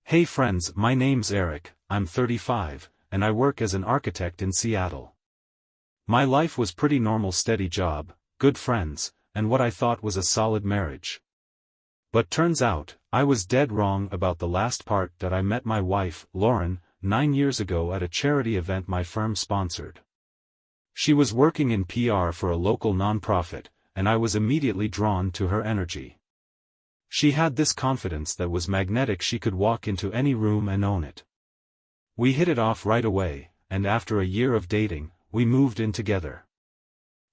Hey friends, my name's Eric, I'm 35, and I work as an architect in Seattle. My life was pretty normal, steady job, good friends, and what I thought was a solid marriage. But turns out, I was dead wrong about the last part that I met my wife, Lauren, 9 years ago at a charity event my firm sponsored. She was working in PR for a local nonprofit, and I was immediately drawn to her energy. She had this confidence that was magnetic. She could walk into any room and own it. We hit it off right away, and after a year of dating, we moved in together.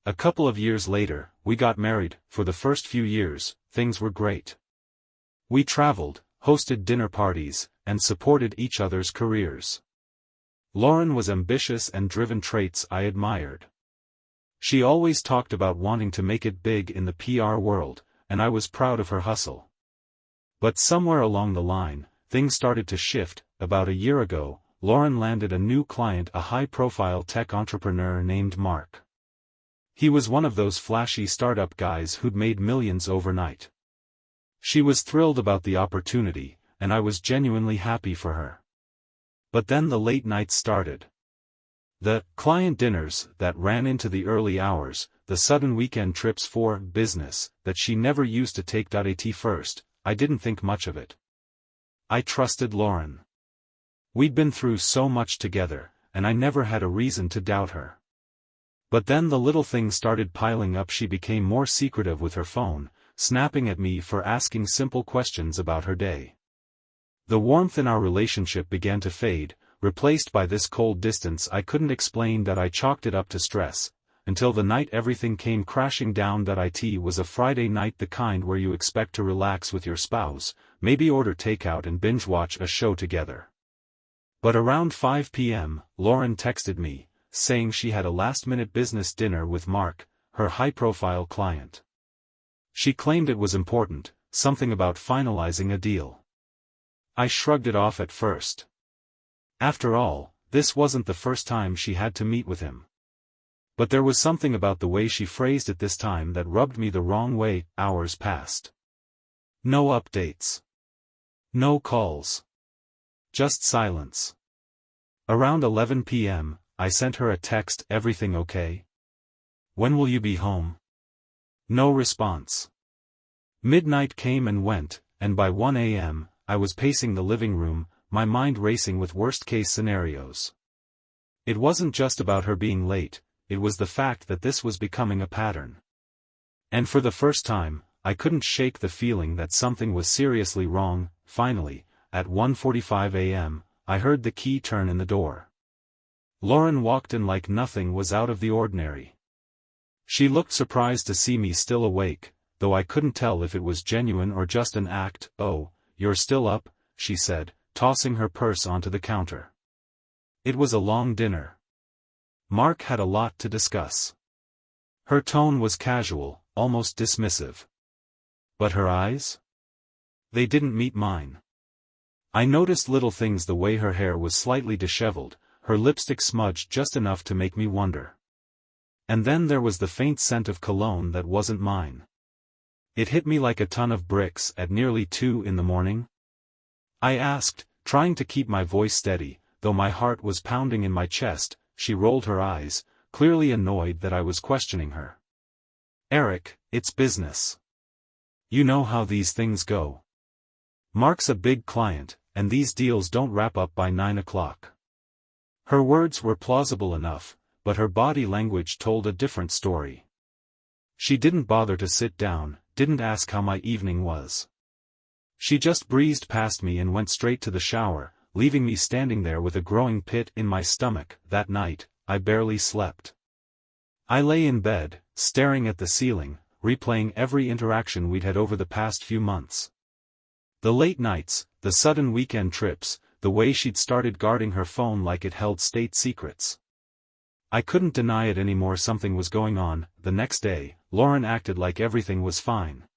A couple of years later, we got married. For the first few years, things were great. We traveled, hosted dinner parties, and supported each other's careers. Lauren was ambitious and driven, traits I admired. She always talked about wanting to make it big in the PR world, and I was proud of her hustle. But somewhere along the line, things started to shift. About a year ago, Lauren landed a new client, a high-profile tech entrepreneur named Mark. He was one of those flashy startup guys who'd made millions overnight. She was thrilled about the opportunity, and I was genuinely happy for her. But then the late nights started. The client dinners that ran into the early hours, the sudden weekend trips for business that she never used to take. At first, I didn't think much of it. I trusted Lauren. We'd been through so much together, and I never had a reason to doubt her. But then the little things started piling up. She became more secretive with her phone, snapping at me for asking simple questions about her day. The warmth in our relationship began to fade, replaced by this cold distance I couldn't explain. That I chalked it up to stress, until the night everything came crashing down. It was a Friday night, the kind where you expect to relax with your spouse, maybe order takeout and binge-watch a show together. But around 5 p.m., Lauren texted me, saying she had a last-minute business dinner with Mark, her high-profile client. She claimed it was important, something about finalizing a deal. I shrugged it off at first. After all, this wasn't the first time she had to meet with him. But there was something about the way she phrased it this time that rubbed me the wrong way. Hours passed. No updates. No calls. Just silence. Around 11 p.m., I sent her a text, "Everything okay? When will you be home?" No response. Midnight came and went, and by 1 a.m., I was pacing the living room, my mind racing with worst-case scenarios. It wasn't just about her being late, it was the fact that this was becoming a pattern. And for the first time, I couldn't shake the feeling that something was seriously wrong. Finally, at 1:45 a.m., I heard the key turn in the door. Lauren walked in like nothing was out of the ordinary. She looked surprised to see me still awake, though I couldn't tell if it was genuine or just an act. "Oh, you're still up," she said, tossing her purse onto the counter. It was a long dinner. Mark had a lot to discuss. Her tone was casual, almost dismissive. But her eyes? They didn't meet mine. I noticed little things, the way her hair was slightly disheveled, her lipstick smudged just enough to make me wonder. And then there was the faint scent of cologne that wasn't mine. It hit me like a ton of bricks. At nearly 2 in the morning? I asked, trying to keep my voice steady, though my heart was pounding in my chest. She rolled her eyes, clearly annoyed that I was questioning her. "Eric, it's business. You know how these things go. Mark's a big client, and these deals don't wrap up by 9 o'clock. Her words were plausible enough, but her body language told a different story. She didn't bother to sit down, didn't ask how my evening was. She just breezed past me and went straight to the shower, leaving me standing there with a growing pit in my stomach. That night, I barely slept. I lay in bed, staring at the ceiling, replaying every interaction we'd had over the past few months. The late nights, the sudden weekend trips, the way she'd started guarding her phone like it held state secrets. I couldn't deny it anymore. Something was going on. The next day, Lauren acted like everything was fine.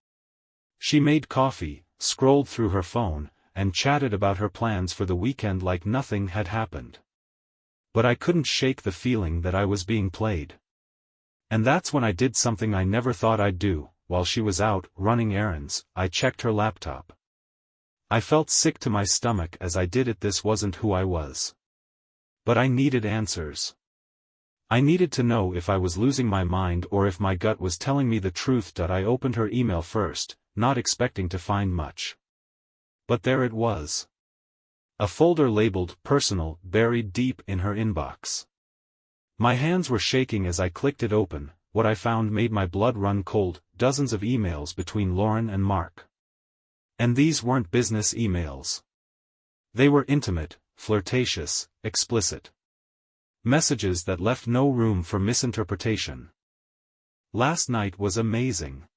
She made coffee, scrolled through her phone, and chatted about her plans for the weekend like nothing had happened. But I couldn't shake the feeling that I was being played. And that's when I did something I never thought I'd do. While she was out running errands, I checked her laptop. I felt sick to my stomach as I did it. This wasn't who I was. But I needed answers. I needed to know if I was losing my mind or if my gut was telling me the truth. I opened her email first, not expecting to find much. But there it was. A folder labeled "Personal" buried deep in her inbox. My hands were shaking as I clicked it open. What I found made my blood run cold: dozens of emails between Lauren and Mark. And these weren't business emails. They were intimate, flirtatious, explicit. Messages that left no room for misinterpretation. "Last night was amazing.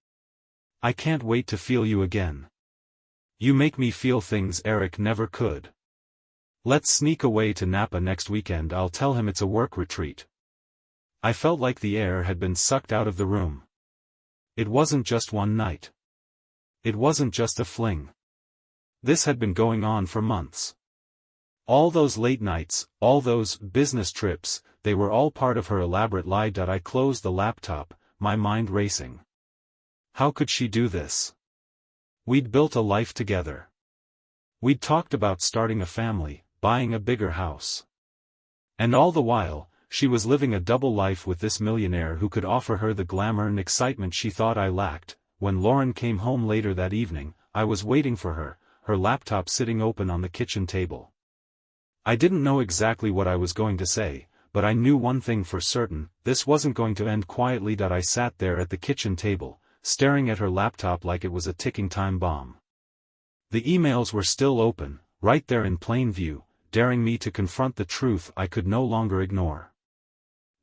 I can't wait to feel you again. You make me feel things Eric never could. Let's sneak away to Napa next weekend. I'll tell him it's a work retreat." I felt like the air had been sucked out of the room. It wasn't just one night. It wasn't just a fling. This had been going on for months. All those late nights, all those business trips, they were all part of her elaborate lie. I closed the laptop, my mind racing. How could she do this? We'd built a life together. We'd talked about starting a family, buying a bigger house. And all the while, she was living a double life with this millionaire who could offer her the glamour and excitement she thought I lacked. When Lauren came home later that evening, I was waiting for her, her laptop sitting open on the kitchen table. I didn't know exactly what I was going to say, but I knew one thing for certain: this wasn't going to end quietly. I sat there at the kitchen table, staring at her laptop like it was a ticking time bomb. The emails were still open, right there in plain view, daring me to confront the truth I could no longer ignore.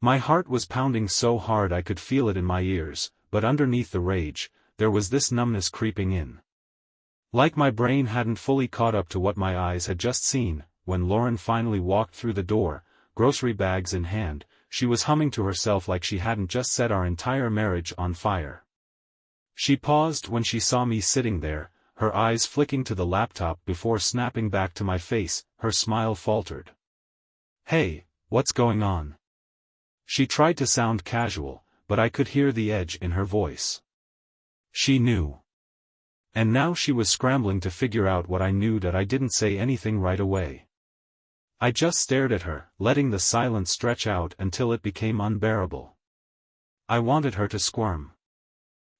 My heart was pounding so hard I could feel it in my ears, but underneath the rage, there was this numbness creeping in. Like my brain hadn't fully caught up to what my eyes had just seen. When Lauren finally walked through the door, grocery bags in hand, she was humming to herself like she hadn't just set our entire marriage on fire. She paused when she saw me sitting there, her eyes flicking to the laptop before snapping back to my face. Her smile faltered. "Hey, what's going on?" She tried to sound casual, but I could hear the edge in her voice. She knew. And now she was scrambling to figure out what I knew. I didn't say anything right away. I just stared at her, letting the silence stretch out until it became unbearable. I wanted her to squirm.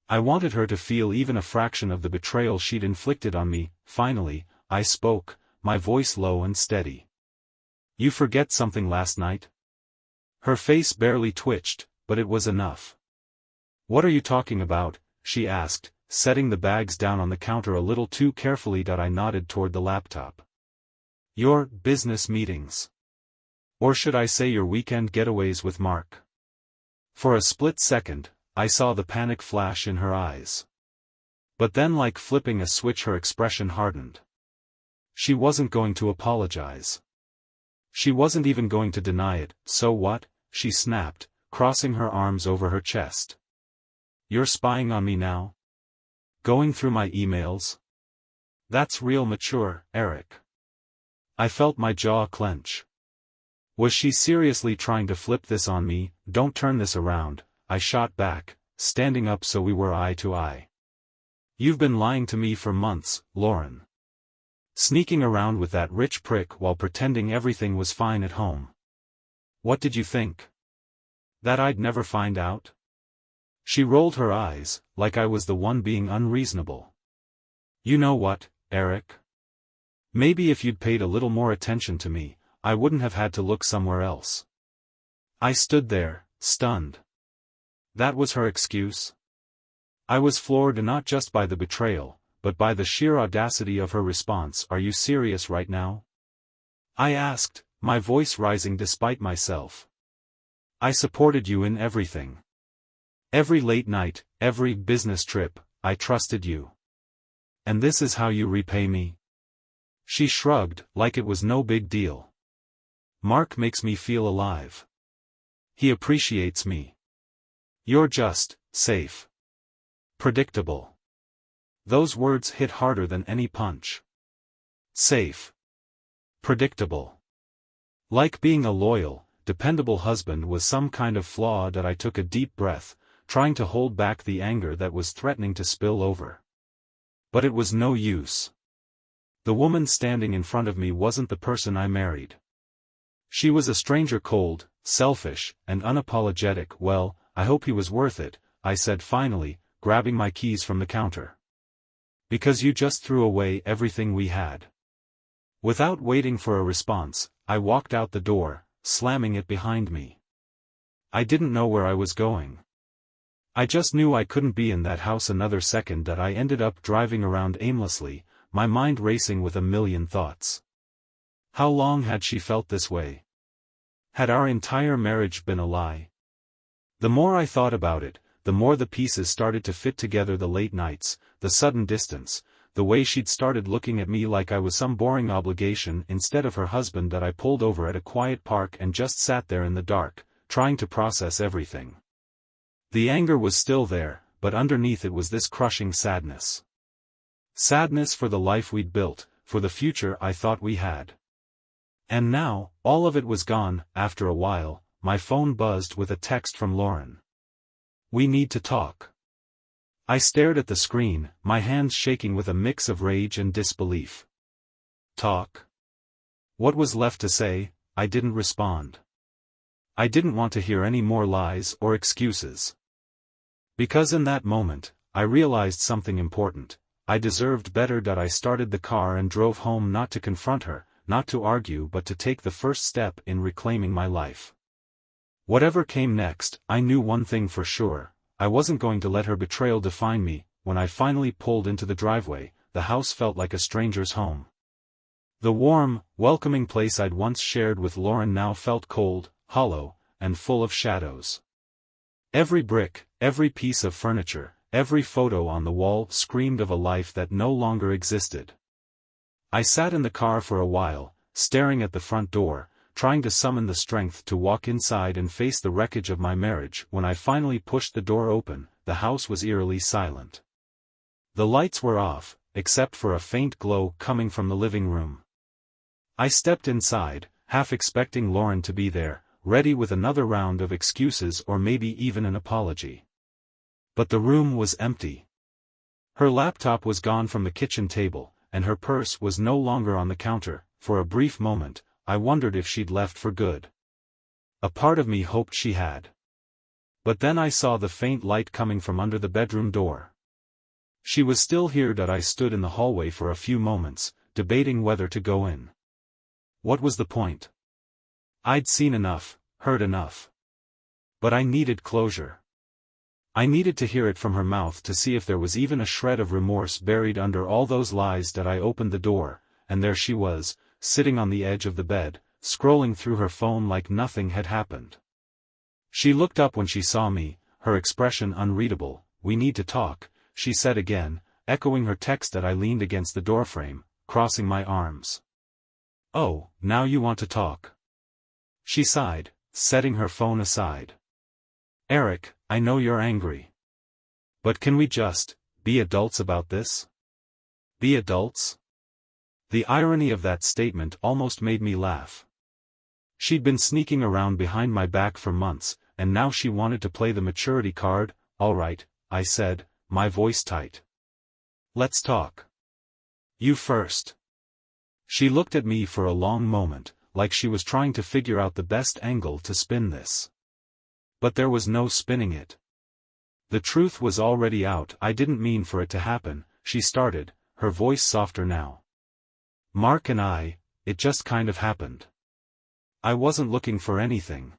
I wanted her to feel even a fraction of the betrayal she'd inflicted on me. Finally, I spoke, my voice low and steady. "You forget something last night?" Her face barely twitched, but it was enough. "What are you talking about?" she asked, setting the bags down on the counter a little too carefully. I nodded toward the laptop. "Your business meetings. Or should I say your weekend getaways with Mark?" For a split second, I saw the panic flash in her eyes. But then, like flipping a switch, her expression hardened. She wasn't going to apologize. She wasn't even going to deny it. "So what?" she snapped, crossing her arms over her chest. "You're spying on me now? Going through my emails? That's real mature, Eric." I felt my jaw clench. Was she seriously trying to flip this on me? "Don't turn this around," I shot back, standing up so we were eye to eye. "You've been lying to me for months, Lauren. Sneaking around with that rich prick while pretending everything was fine at home. What did you think? That I'd never find out?" She rolled her eyes, like I was the one being unreasonable. "You know what, Eric? Maybe if you'd paid a little more attention to me, I wouldn't have had to look somewhere else." I stood there, stunned. That was her excuse? I was floored not just by the betrayal, but by the sheer audacity of her response. "Are you serious right now?" I asked, my voice rising despite myself. "I supported you in everything. Every late night, every business trip, I trusted you. And this is how you repay me?" She shrugged, like it was no big deal. "Mark makes me feel alive. He appreciates me. You're just safe. Predictable." Those words hit harder than any punch. Safe. Predictable. Like being a loyal, dependable husband was some kind of flaw. I took a deep breath, trying to hold back the anger that was threatening to spill over. But it was no use. The woman standing in front of me wasn't the person I married. She was a stranger, cold, selfish, and unapologetic. Well, I hope he was worth it, I said finally, grabbing my keys from the counter. Because you just threw away everything we had. Without waiting for a response, I walked out the door, slamming it behind me. I didn't know where I was going. I just knew I couldn't be in that house another second. That I ended up driving around aimlessly, my mind racing with a million thoughts. How long had she felt this way? Had our entire marriage been a lie? The more I thought about it, the more the pieces started to fit together. The late nights, the sudden distance, the way she'd started looking at me like I was some boring obligation instead of her husband. That I pulled over at a quiet park and just sat there in the dark, trying to process everything. The anger was still there, but underneath it was this crushing sadness. Sadness for the life we'd built, for the future I thought we had. And now, all of it was gone. After a while, my phone buzzed with a text from Lauren. "We need to talk." I stared at the screen, my hands shaking with a mix of rage and disbelief. Talk? What was left to say? I didn't respond. I didn't want to hear any more lies or excuses. Because in that moment, I realized something important. I deserved better. That I started the car and drove home, not to confront her, not to argue, but to take the first step in reclaiming my life. Whatever came next, I knew one thing for sure: I wasn't going to let her betrayal define me. When I finally pulled into the driveway, the house felt like a stranger's home. The warm, welcoming place I'd once shared with Lauren now felt cold, hollow, and full of shadows. Every brick, every piece of furniture, every photo on the wall screamed of a life that no longer existed. I sat in the car for a while, staring at the front door, trying to summon the strength to walk inside and face the wreckage of my marriage. When I finally pushed the door open, the house was eerily silent. The lights were off, except for a faint glow coming from the living room. I stepped inside, half expecting Lauren to be there, ready with another round of excuses or maybe even an apology. But the room was empty. Her laptop was gone from the kitchen table, and her purse was no longer on the counter. For a brief moment, I wondered if she'd left for good. A part of me hoped she had. But then I saw the faint light coming from under the bedroom door. She was still here. That I stood in the hallway for a few moments, debating whether to go in. What was the point? I'd seen enough, heard enough. But I needed closure. I needed to hear it from her mouth, to see if there was even a shred of remorse buried under all those lies. That I opened the door, and there she was, sitting on the edge of the bed, scrolling through her phone like nothing had happened. She looked up when she saw me, her expression unreadable. "We need to talk," she said again, echoing her text. That I leaned against the doorframe, crossing my arms. "Oh, now you want to talk?" She sighed, setting her phone aside. "Eric, I know you're angry. But can we just be adults about this? Be adults?" The irony of that statement almost made me laugh. She'd been sneaking around behind my back for months, and now she wanted to play the maturity card. "All right," I said, my voice tight. "Let's talk. You first." She looked at me for a long moment, like she was trying to figure out the best angle to spin this. But there was no spinning it. The truth was already out. "I didn't mean for it to happen," she started, her voice softer now. "Mark and it just kind of happened. I wasn't looking for anything.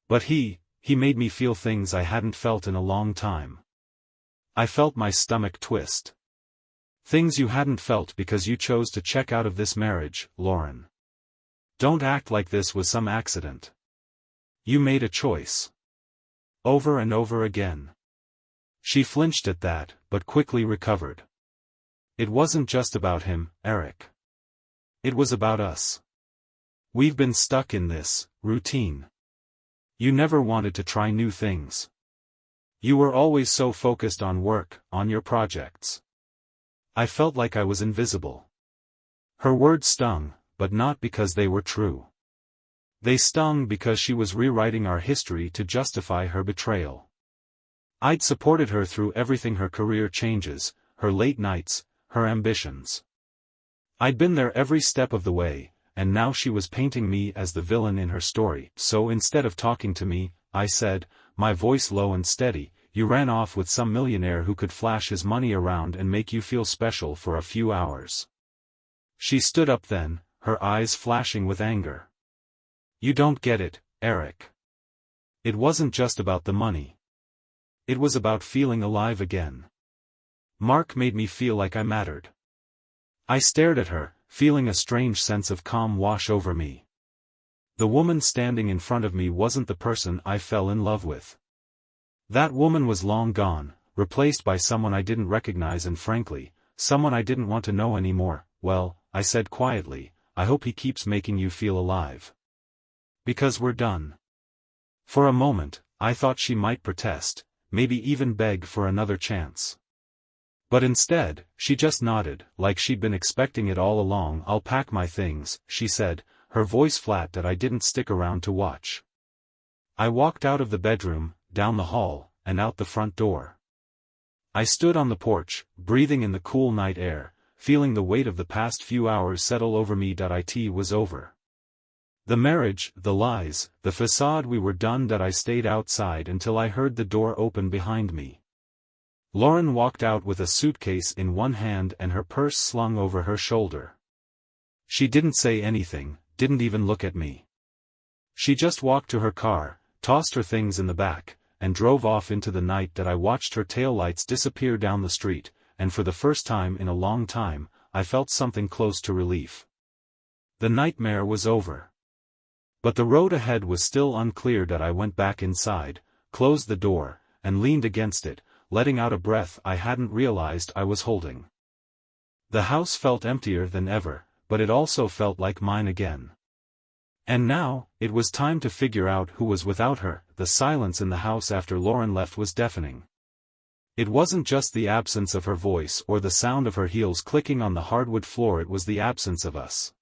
But he made me feel things I hadn't felt in a long time. I felt my stomach twist. Things you hadn't felt because you chose to check out of this marriage, Lauren. Don't act like this was some accident. You made a choice. Over and over again." She flinched at that, but quickly recovered. "It wasn't just about him, Eric. It was about us. We've been stuck in this routine. You never wanted to try new things. You were always so focused on work, on your projects. I felt like I was invisible." Her words stung, but not because they were true. They stung because she was rewriting our history to justify her betrayal. I'd supported her through everything: her career changes, her late nights, her ambitions. I'd been there every step of the way, and now she was painting me as the villain in her story. So instead of talking to me, I said, my voice low and steady, you ran off with some millionaire who could flash his money around and make you feel special for a few hours. She stood up then, her eyes flashing with anger. You don't get it, Eric. It wasn't just about the money. It was about feeling alive again. Mark made me feel like I mattered. I stared at her, feeling a strange sense of calm wash over me. The woman standing in front of me wasn't the person I fell in love with. That woman was long gone, replaced by someone I didn't recognize and frankly, someone I didn't want to know anymore. Well, I said quietly, I hope he keeps making you feel alive. Because we're done. For a moment, I thought she might protest, maybe even beg for another chance. But instead, she just nodded, like she'd been expecting it all along. I'll pack my things, she said, her voice flat that I didn't stick around to watch. I walked out of the bedroom, down the hall, and out the front door. I stood on the porch, breathing in the cool night air, feeling the weight of the past few hours settle over me. It was over. The marriage, the lies, the facade, we were done. I stayed outside until I heard the door open behind me. Lauren walked out with a suitcase in one hand and her purse slung over her shoulder. She didn't say anything, didn't even look at me. She just walked to her car, tossed her things in the back, and drove off into the night. I watched her taillights disappear down the street, and for the first time in a long time, I felt something close to relief. The nightmare was over. But the road ahead was still unclear. I went back inside, closed the door, and leaned against it, letting out a breath I hadn't realized I was holding. The house felt emptier than ever, but it also felt like mine again. And now, it was time to figure out who was without her. The silence in the house after Lauren left was deafening. It wasn't just the absence of her voice or the sound of her heels clicking on the hardwood floor, it was the absence of us.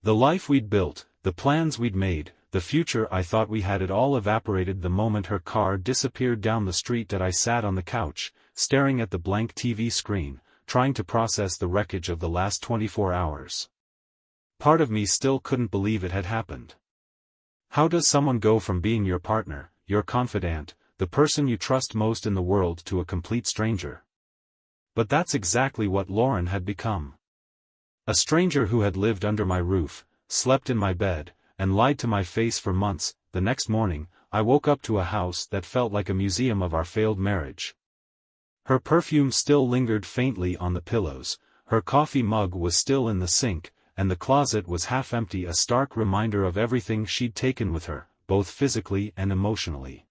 The life we'd built, the plans we'd made, the future I thought we had, it all evaporated the moment her car disappeared down the street. I sat on the couch, staring at the blank TV screen, trying to process the wreckage of the last 24 hours. Part of me still couldn't believe it had happened. How does someone go from being your partner, your confidant, the person you trust most in the world, to a complete stranger? But that's exactly what Lauren had become. A stranger who had lived under my roof, slept in my bed, and lied to my face for months. The next morning, I woke up to a house that felt like a museum of our failed marriage. Her perfume still lingered faintly on the pillows, her coffee mug was still in the sink, and the closet was half empty, a stark reminder of everything she'd taken with her, both physically and emotionally.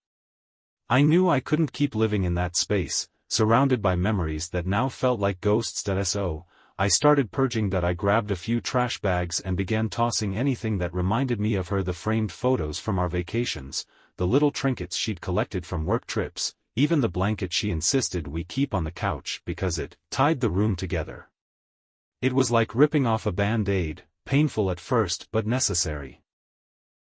I knew I couldn't keep living in that space, surrounded by memories that now felt like ghosts. So, I started purging. I grabbed a few trash bags and began tossing anything that reminded me of her: the framed photos from our vacations, the little trinkets she'd collected from work trips, even the blanket she insisted we keep on the couch because it tied the room together. It was like ripping off a band-aid, painful at first but necessary.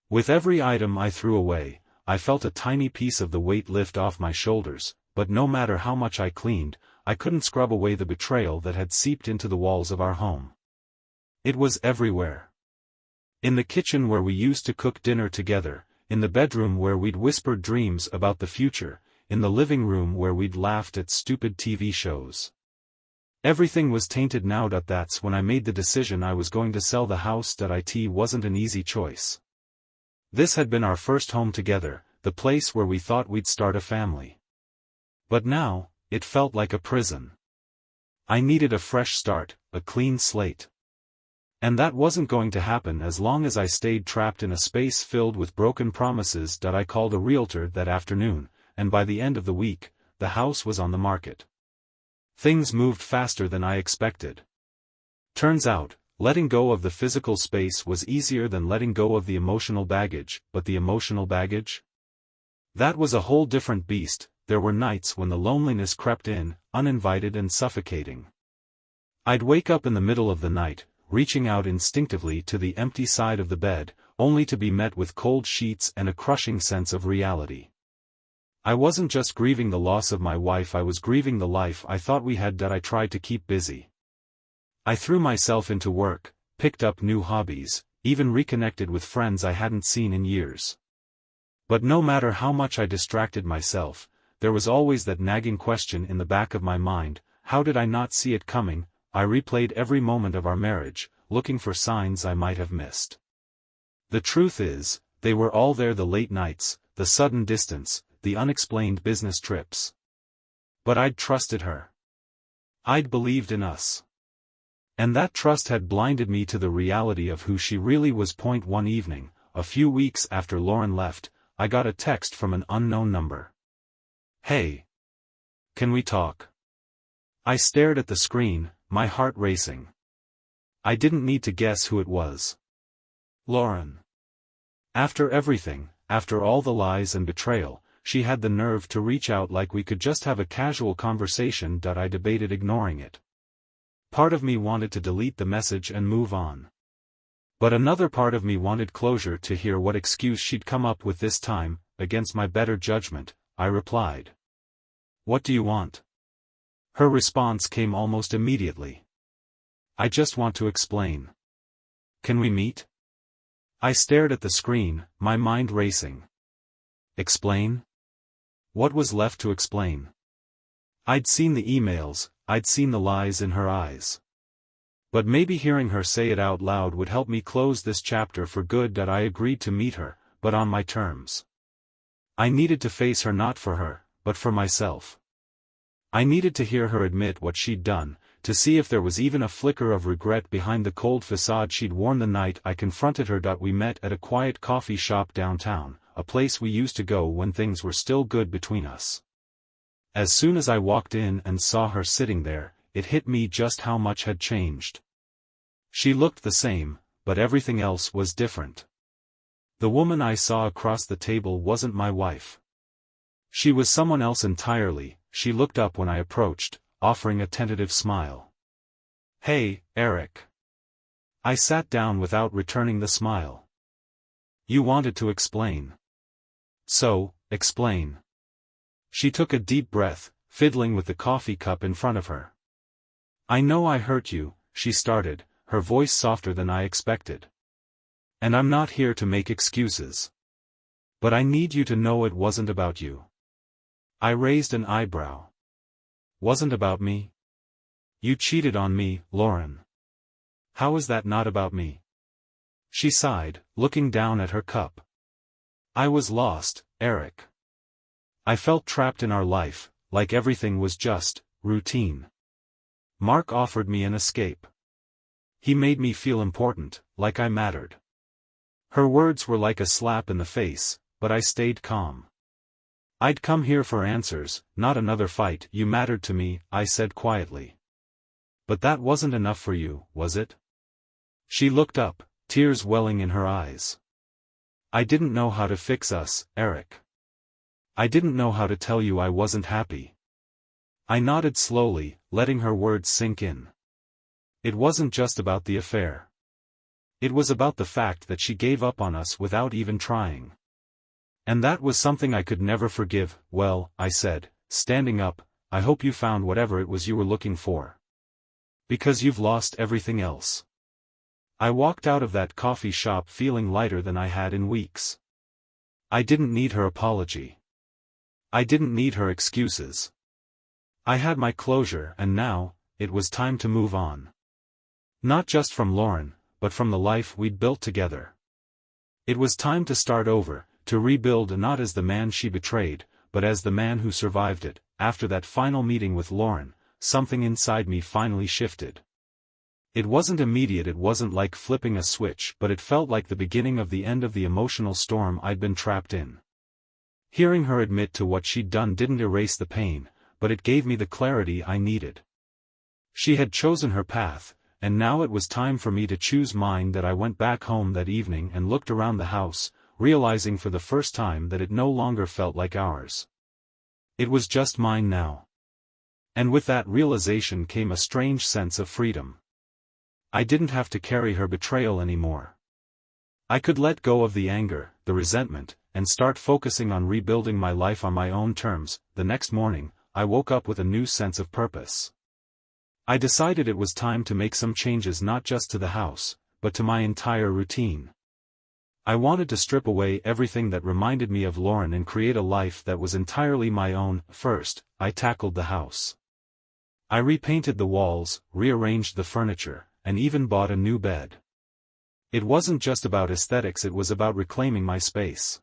With every item I threw away, I felt a tiny piece of the weight lift off my shoulders, but no matter how much I cleaned, I couldn't scrub away the betrayal that had seeped into the walls of our home. It was everywhere. In the kitchen where we used to cook dinner together, in the bedroom where we'd whispered dreams about the future, in the living room where we'd laughed at stupid TV shows. Everything was tainted now. That's when I made the decision I was going to sell the house. It wasn't an easy choice. This had been our first home together, the place where we thought we'd start a family. But now, it felt like a prison. I needed a fresh start, a clean slate. And that wasn't going to happen as long as I stayed trapped in a space filled with broken promises. I called a realtor that afternoon, and by the end of the week, the house was on the market. Things moved faster than I expected. Turns out, letting go of the physical space was easier than letting go of the emotional baggage. But the emotional baggage? That was a whole different beast. There were nights when the loneliness crept in, uninvited and suffocating. I'd wake up in the middle of the night, reaching out instinctively to the empty side of the bed, only to be met with cold sheets and a crushing sense of reality. I wasn't just grieving the loss of my wife, I was grieving the life I thought we had. I tried to keep busy. I threw myself into work, picked up new hobbies, even reconnected with friends I hadn't seen in years. But no matter how much I distracted myself, there was always that nagging question in the back of my mind: how did I not see it coming? I replayed every moment of our marriage, looking for signs I might have missed. The truth is, they were all there: the late nights, the sudden distance, the unexplained business trips. But I'd trusted her. I'd believed in us. And that trust had blinded me to the reality of who she really was. One evening, a few weeks after Lauren left, I got a text from an unknown number. "Hey. Can we talk?" I stared at the screen, my heart racing. I didn't need to guess who it was. Lauren. After everything, after all the lies and betrayal, she had the nerve to reach out like we could just have a casual conversation. I debated ignoring it. Part of me wanted to delete the message and move on. But another part of me wanted closure, to hear what excuse she'd come up with this time. Against my better judgment, I replied, "What do you want?" Her response came almost immediately. "I just want to explain. Can we meet?" I stared at the screen, my mind racing. Explain? What was left to explain? I'd seen the emails, I'd seen the lies in her eyes. But maybe hearing her say it out loud would help me close this chapter for good. I agreed to meet her, but on my terms. I needed to face her, not for her, but for myself. I needed to hear her admit what she'd done, to see if there was even a flicker of regret behind the cold facade she'd worn the night I confronted her. We met at a quiet coffee shop downtown, a place we used to go when things were still good between us. As soon as I walked in and saw her sitting there, it hit me just how much had changed. She looked the same, but everything else was different. The woman I saw across the table wasn't my wife. She was someone else entirely. She looked up when I approached, offering a tentative smile. "Hey, Eric." I sat down without returning the smile. "You wanted to explain. So, explain." She took a deep breath, fiddling with the coffee cup in front of her. "I know I hurt you," she started, her voice softer than I expected. "And I'm not here to make excuses. But I need you to know it wasn't about you." I raised an eyebrow. "Wasn't about me? You cheated on me, Lauren. How is that not about me?" She sighed, looking down at her cup. "I was lost, Eric. I felt trapped in our life, like everything was just routine. Mark offered me an escape. He made me feel important, like I mattered." Her words were like a slap in the face, but I stayed calm. "I'd come here for answers, not another fight." "You mattered to me," I said quietly. "But that wasn't enough for you, was it?" She looked up, tears welling in her eyes. "I didn't know how to fix us, Eric. I didn't know how to tell you I wasn't happy." I nodded slowly, letting her words sink in. It wasn't just about the affair. It was about the fact that she gave up on us without even trying. And that was something I could never forgive. "Well," I said, standing up, "I hope you found whatever it was you were looking for. Because you've lost everything else." I walked out of that coffee shop feeling lighter than I had in weeks. I didn't need her apology. I didn't need her excuses. I had my closure, and now, it was time to move on. Not just from Lauren, but from the life we'd built together. It was time to start over, to rebuild, not as the man she betrayed, but as the man who survived it. After that final meeting with Lauren, something inside me finally shifted. It wasn't immediate, it wasn't like flipping a switch, but it felt like the beginning of the end of the emotional storm I'd been trapped in. Hearing her admit to what she'd done didn't erase the pain, but it gave me the clarity I needed. She had chosen her path, and now it was time for me to choose mine. That I went back home that evening and looked around the house, realizing for the first time that it no longer felt like ours. It was just mine now. And with that realization came a strange sense of freedom. I didn't have to carry her betrayal anymore. I could let go of the anger, the resentment, and start focusing on rebuilding my life on my own terms. The next morning, I woke up with a new sense of purpose. I decided it was time to make some changes, not just to the house, but to my entire routine. I wanted to strip away everything that reminded me of Lauren and create a life that was entirely my own. First, I tackled the house. I repainted the walls, rearranged the furniture, and even bought a new bed. It wasn't just about aesthetics, it was about reclaiming my space.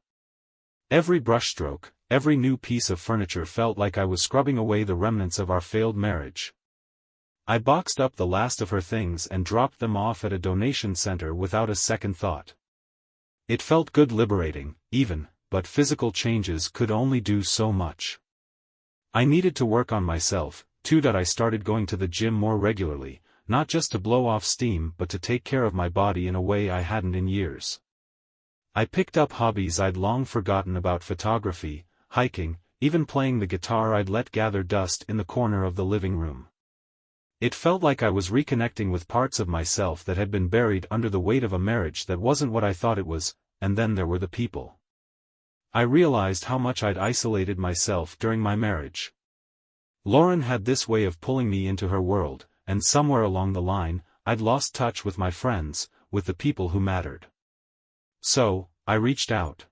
Every brushstroke, every new piece of furniture felt like I was scrubbing away the remnants of our failed marriage. I boxed up the last of her things and dropped them off at a donation center without a second thought. It felt good, liberating, even, but physical changes could only do so much. I needed to work on myself, too. I started going to the gym more regularly, not just to blow off steam but to take care of my body in a way I hadn't in years. I picked up hobbies I'd long forgotten about: photography, hiking, even playing the guitar I'd let gather dust in the corner of the living room. It felt like I was reconnecting with parts of myself that had been buried under the weight of a marriage that wasn't what I thought it was. And then there were the people. I realized how much I'd isolated myself during my marriage. Lauren had this way of pulling me into her world, and somewhere along the line, I'd lost touch with my friends, with the people who mattered. So, I reached out.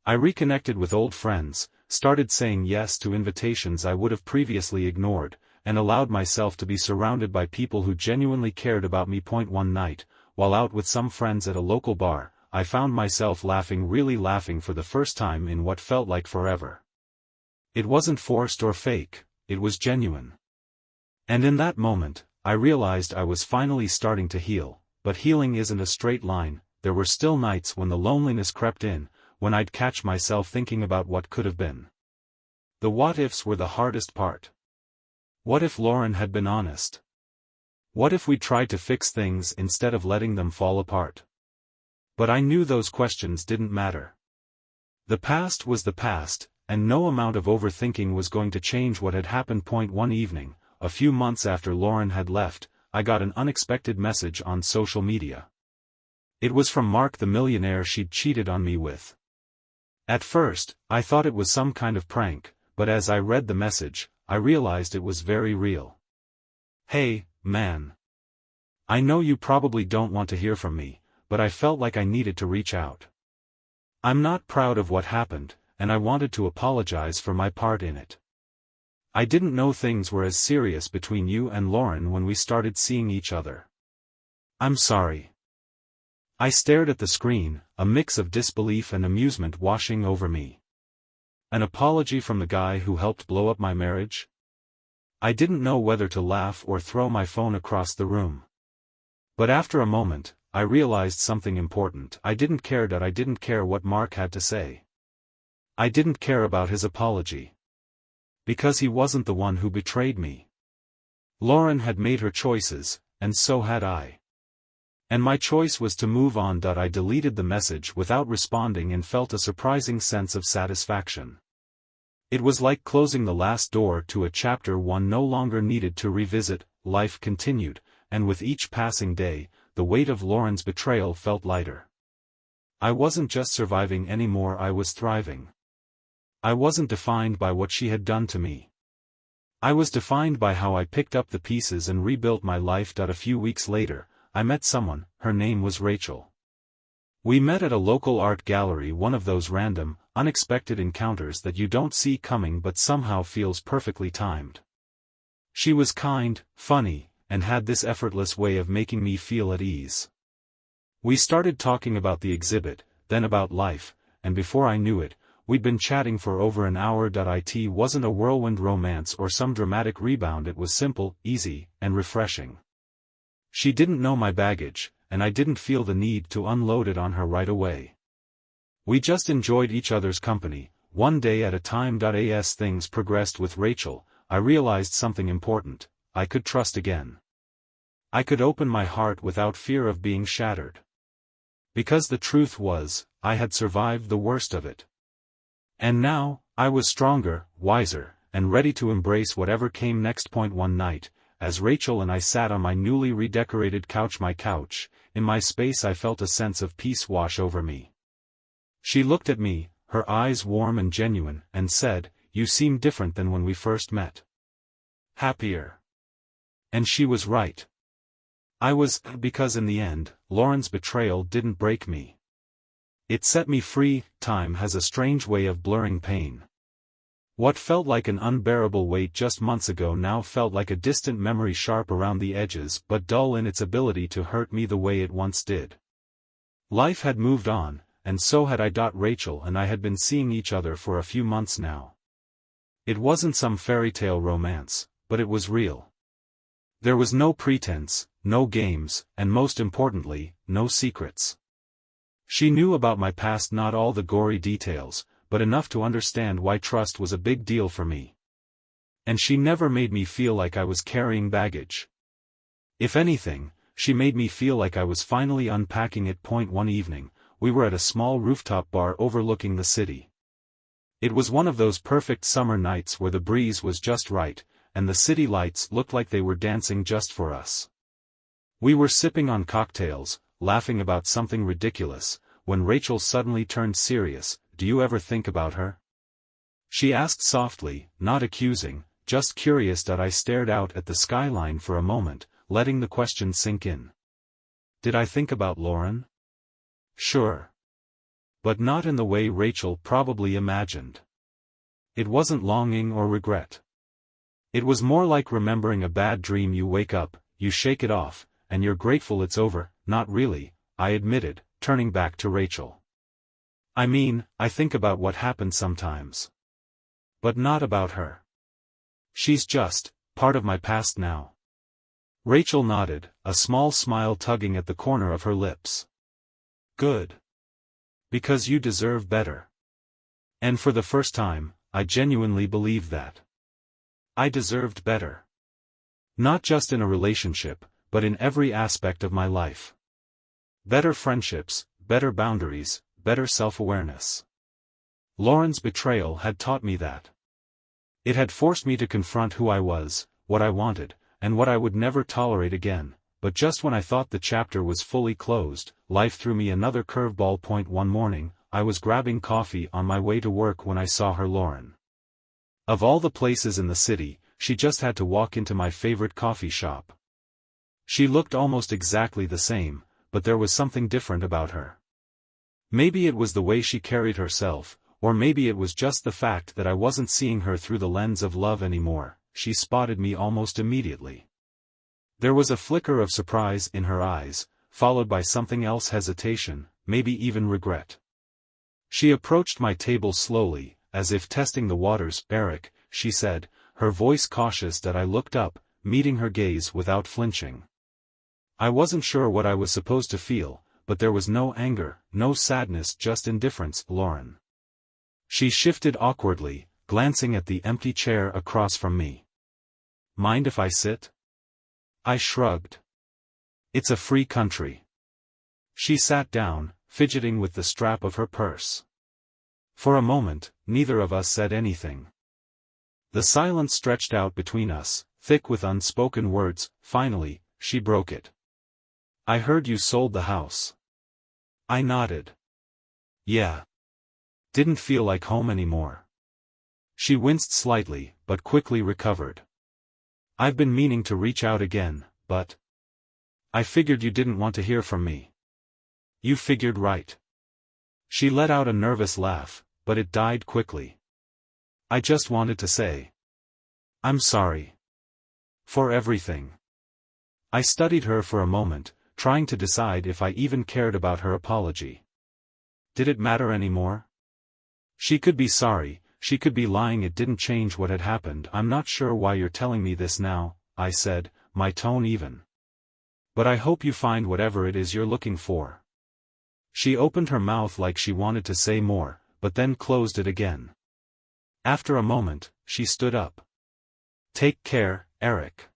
I reconnected with old friends, started saying yes to invitations I would have previously ignored, and allowed myself to be surrounded by people who genuinely cared about me. One night, while out with some friends at a local bar, I found myself laughing, really laughing for the first time in what felt like forever. It wasn't forced or fake, it was genuine. And in that moment, I realized I was finally starting to heal. But healing isn't a straight line. There were still nights when the loneliness crept in, when I'd catch myself thinking about what could have been. The what-ifs were the hardest part. What if Lauren had been honest? What if we tried to fix things instead of letting them fall apart? But I knew those questions didn't matter. The past was the past, and no amount of overthinking was going to change what had happened. One evening, a few months after Lauren had left, I got an unexpected message on social media. It was from Mark, the millionaire she'd cheated on me with. At first, I thought it was some kind of prank, but as I read the message, I realized it was very real. "Hey, man. I know you probably don't want to hear from me, but I felt like I needed to reach out. I'm not proud of what happened, and I wanted to apologize for my part in it. I didn't know things were as serious between you and Lauren when we started seeing each other. I'm sorry." I stared at the screen, a mix of disbelief and amusement washing over me. An apology from the guy who helped blow up my marriage? I didn't know whether to laugh or throw my phone across the room. But after a moment, I realized something important. I didn't care what Mark had to say. I didn't care about his apology. Because he wasn't the one who betrayed me. Lauren had made her choices, and so had I. And my choice was to move on. I deleted the message without responding and felt a surprising sense of satisfaction. It was like closing the last door to a chapter one no longer needed to revisit. Life continued, and with each passing day, the weight of Lauren's betrayal felt lighter. I wasn't just surviving anymore, I was thriving. I wasn't defined by what she had done to me. I was defined by how I picked up the pieces and rebuilt my life. A few weeks later, I met someone. Her name was Rachel. We met at a local art gallery, one of those random, unexpected encounters that you don't see coming but somehow feels perfectly timed. She was kind, funny, and had this effortless way of making me feel at ease. We started talking about the exhibit, then about life, and before I knew it, we'd been chatting for over an hour. It wasn't a whirlwind romance or some dramatic rebound, it was simple, easy, and refreshing. She didn't know my baggage, and I didn't feel the need to unload it on her right away. We just enjoyed each other's company, one day at a time. As things progressed with Rachel, I realized something important: I could trust again. I could open my heart without fear of being shattered. Because the truth was, I had survived the worst of it. And now, I was stronger, wiser, and ready to embrace whatever came next. One night, as Rachel and I sat on my newly redecorated couch, in my space, I felt a sense of peace wash over me. She looked at me, her eyes warm and genuine, and said, "You seem different than when we first met. Happier. And she was right. Because in the end, Lauren's betrayal didn't break me. It set me free. Time has a strange way of blurring pain. What felt like an unbearable weight just months ago now felt like a distant memory, sharp around the edges but dull in its ability to hurt me the way it once did. Life had moved on, and so had I. Rachel and I had been seeing each other for a few months now. It wasn't some fairy tale romance, but it was real. There was no pretense, no games, and most importantly, no secrets. She knew about my past, not all the gory details, but enough to understand why trust was a big deal for me. And she never made me feel like I was carrying baggage. If anything, she made me feel like I was finally unpacking it. One evening, we were at a small rooftop bar overlooking the city. It was one of those perfect summer nights where the breeze was just right, and the city lights looked like they were dancing just for us. We were sipping on cocktails, laughing about something ridiculous, when Rachel suddenly turned serious. "Do you ever think about her?" she asked softly, not accusing, just curious. I stared out at the skyline for a moment, letting the question sink in. Did I think about Lauren? Sure. But not in the way Rachel probably imagined. It wasn't longing or regret. It was more like remembering a bad dream. You wake up, you shake it off, and you're grateful it's over. Not really, I admitted, turning back to Rachel. I mean, I think about what happened sometimes. But not about her. She's just part of my past now. Rachel nodded, a small smile tugging at the corner of her lips. Good. Because you deserve better. And for the first time, I genuinely believed that. I deserved better. Not just in a relationship, but in every aspect of my life. Better friendships, better boundaries, better self-awareness. Lauren's betrayal had taught me that. It had forced me to confront who I was, what I wanted, and what I would never tolerate again. But just when I thought the chapter was fully closed, life threw me another curveball. One morning, I was grabbing coffee on my way to work when I saw her. Lauren. Of all the places in the city, she just had to walk into my favorite coffee shop. She looked almost exactly the same, but there was something different about her. Maybe it was the way she carried herself, or maybe it was just the fact that I wasn't seeing her through the lens of love anymore. She spotted me almost immediately. There was a flicker of surprise in her eyes, followed by something else, hesitation, maybe even regret. She approached my table slowly, as if testing the waters. "Eric," she said, her voice cautious. I looked up, meeting her gaze without flinching. I wasn't sure what I was supposed to feel, but there was no anger, no sadness, just indifference. "Lauren." She shifted awkwardly, glancing at the empty chair across from me. "Mind if I sit?" I shrugged. "It's a free country." She sat down, fidgeting with the strap of her purse. For a moment, neither of us said anything. The silence stretched out between us, thick with unspoken words. Finally, she broke it. "I heard you sold the house." I nodded. "Yeah. Didn't feel like home anymore." She winced slightly, but quickly recovered. "I've been meaning to reach out again, but I figured you didn't want to hear from me." "You figured right." She let out a nervous laugh, but it died quickly. "I just wanted to say, I'm sorry. For everything." I studied her for a moment, trying to decide if I even cared about her apology. Did it matter anymore? She could be sorry, she could be lying. It didn't change what had happened. "I'm not sure why you're telling me this now," I said, my tone even. "But I hope you find whatever it is you're looking for." She opened her mouth like she wanted to say more, but then closed it again. After a moment, she stood up. "Take care, Eric."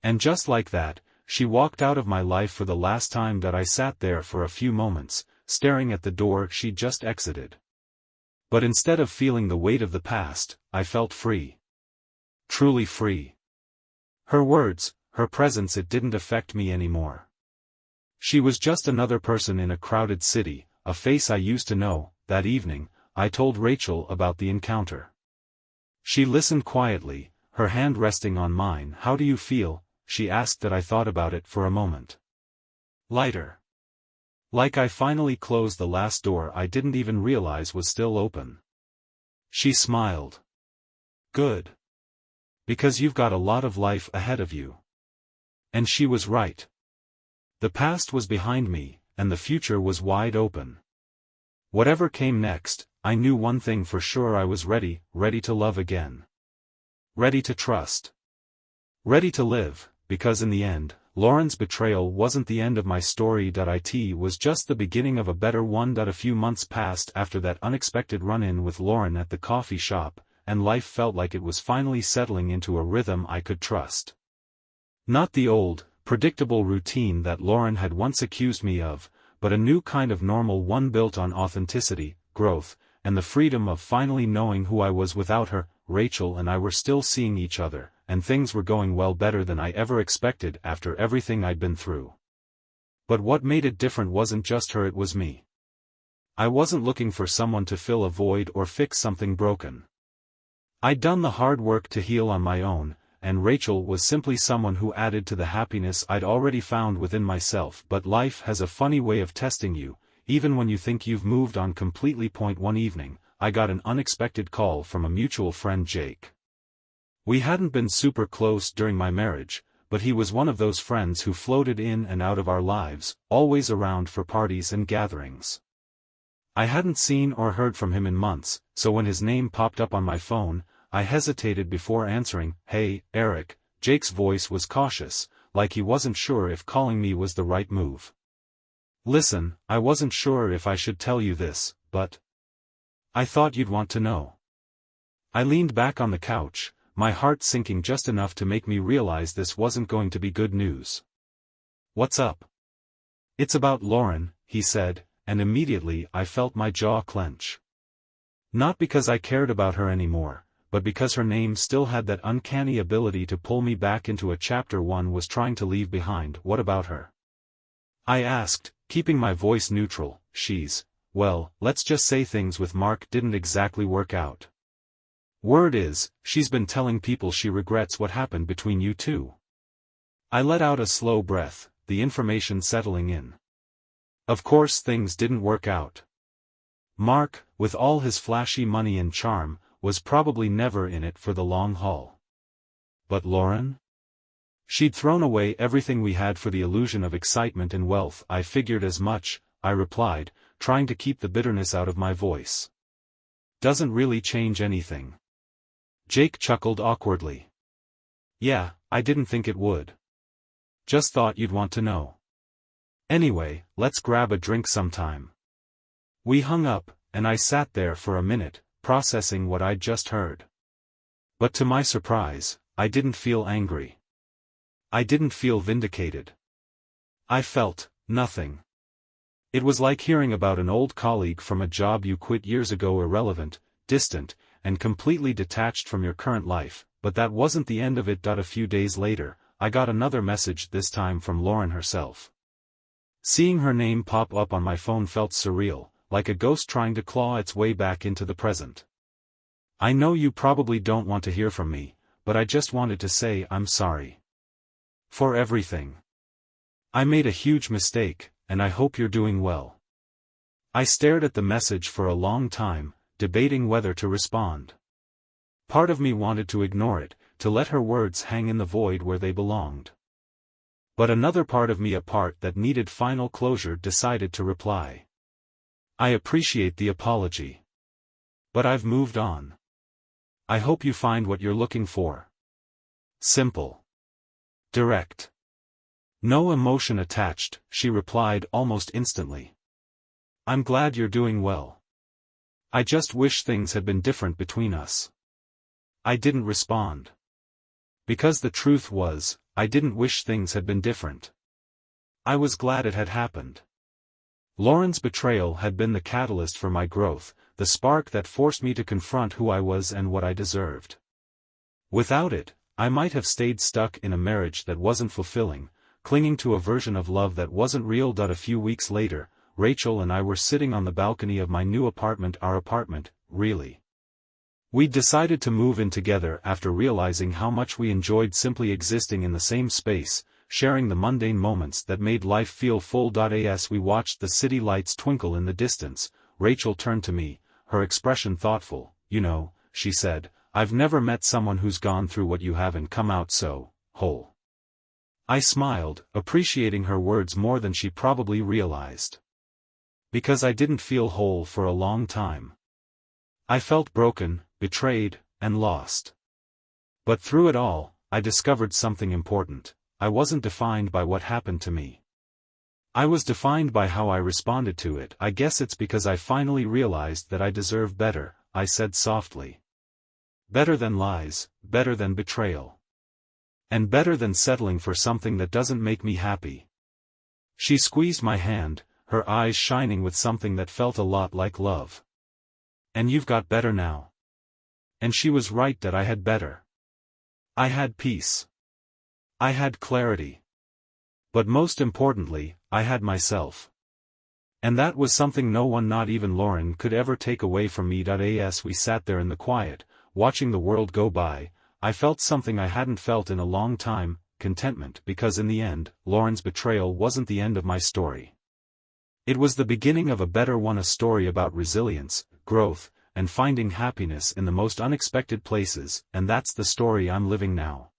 And just like that, she walked out of my life for the last time. I sat there for a few moments, staring at the door she'd just exited. But instead of feeling the weight of the past, I felt free. Truly free. Her words, her presence, it didn't affect me anymore. She was just another person in a crowded city, a face I used to know. That evening, I told Rachel about the encounter. She listened quietly, her hand resting on mine. "How do you feel?" she asked that I thought about it for a moment. Lighter. Like I finally closed the last door I didn't even realize was still open. She smiled. Good. Because you've got a lot of life ahead of you. And she was right. The past was behind me, and the future was wide open. Whatever came next, I knew one thing for sure: I was ready to love again. Ready to trust. Ready to live, because in the end, Lauren's betrayal wasn't the end of my story. It was just the beginning of a better one. A few months passed after that unexpected run-in with Lauren at the coffee shop, and life felt like it was finally settling into a rhythm I could trust. Not the old, predictable routine that Lauren had once accused me of, but a new kind of normal one built on authenticity, growth, and the freedom of finally knowing who I was without her. Rachel and I were still seeing each other, and things were going well, better than I ever expected after everything I'd been through. But what made it different wasn't just her, it was me. I wasn't looking for someone to fill a void or fix something broken. I'd done the hard work to heal on my own, and Rachel was simply someone who added to the happiness I'd already found within myself. But life has a funny way of testing you, even when you think you've moved on completely. One evening, I got an unexpected call from a mutual friend, Jake. We hadn't been super close during my marriage, but he was one of those friends who floated in and out of our lives, always around for parties and gatherings. I hadn't seen or heard from him in months, so when his name popped up on my phone, I hesitated before answering. "Hey, Eric." Jake's voice was cautious, like he wasn't sure if calling me was the right move. "Listen, I wasn't sure if I should tell you this, but I thought you'd want to know." I leaned back on the couch, my heart sinking just enough to make me realize this wasn't going to be good news. "What's up?" "It's about Lauren," he said, and immediately I felt my jaw clench. Not because I cared about her anymore, but because her name still had that uncanny ability to pull me back into a chapter one was trying to leave behind. "What about her?" I asked, keeping my voice neutral. Well, let's just say things with Mark didn't exactly work out. Word is, she's been telling people she regrets what happened between you two." I let out a slow breath, the information settling in. Of course things didn't work out. Mark, with all his flashy money and charm, was probably never in it for the long haul. But Lauren? She'd thrown away everything we had for the illusion of excitement and wealth. "I figured as much," I replied, trying to keep the bitterness out of my voice. "Doesn't really change anything." Jake chuckled awkwardly. "Yeah, I didn't think it would. Just thought you'd want to know. Anyway, let's grab a drink sometime." We hung up, and I sat there for a minute, processing what I'd just heard. But to my surprise, I didn't feel angry. I didn't feel vindicated. I felt nothing. It was like hearing about an old colleague from a job you quit years ago, irrelevant, distant, and completely detached from your current life. But that wasn't the end of it. A few days later, I got another message, this time from Lauren herself. Seeing her name pop up on my phone felt surreal, like a ghost trying to claw its way back into the present. "I know you probably don't want to hear from me, but I just wanted to say I'm sorry. For everything. I made a huge mistake, and I hope you're doing well." I stared at the message for a long time, debating whether to respond. Part of me wanted to ignore it, to let her words hang in the void where they belonged. But another part of me, a part that needed final closure, decided to reply. "I appreciate the apology. But I've moved on. I hope you find what you're looking for." Simple. Direct. No emotion attached, she replied almost instantly. "I'm glad you're doing well. I just wish things had been different between us." I didn't respond. Because the truth was, I didn't wish things had been different. I was glad it had happened. Lauren's betrayal had been the catalyst for my growth, the spark that forced me to confront who I was and what I deserved. Without it, I might have stayed stuck in a marriage that wasn't fulfilling, clinging to a version of love that wasn't real. A few weeks later, Rachel and I were sitting on the balcony of my new apartment, our apartment, really. We decided to move in together after realizing how much we enjoyed simply existing in the same space, sharing the mundane moments that made life feel full. As we watched the city lights twinkle in the distance, Rachel turned to me, her expression thoughtful. You know, she said, I've never met someone who's gone through what you have and come out so whole. I smiled, appreciating her words more than she probably realized. Because I didn't feel whole for a long time. I felt broken, betrayed, and lost. But through it all, I discovered something important. I wasn't defined by what happened to me. I was defined by how I responded to it. I guess it's because I finally realized that I deserve better, I said softly. Better than lies, better than betrayal. And better than settling for something that doesn't make me happy. She squeezed my hand, her eyes shining with something that felt a lot like love. And you've got better now. And she was right that I had better. I had peace. I had clarity. But most importantly, I had myself. And that was something no one, not even Lauren, could ever take away from me. As we sat there in the quiet, watching the world go by, I felt something I hadn't felt in a long time, contentment, because in the end, Lauren's betrayal wasn't the end of my story. It was the beginning of a better one, a story about resilience, growth, and finding happiness in the most unexpected places, and that's the story I'm living now.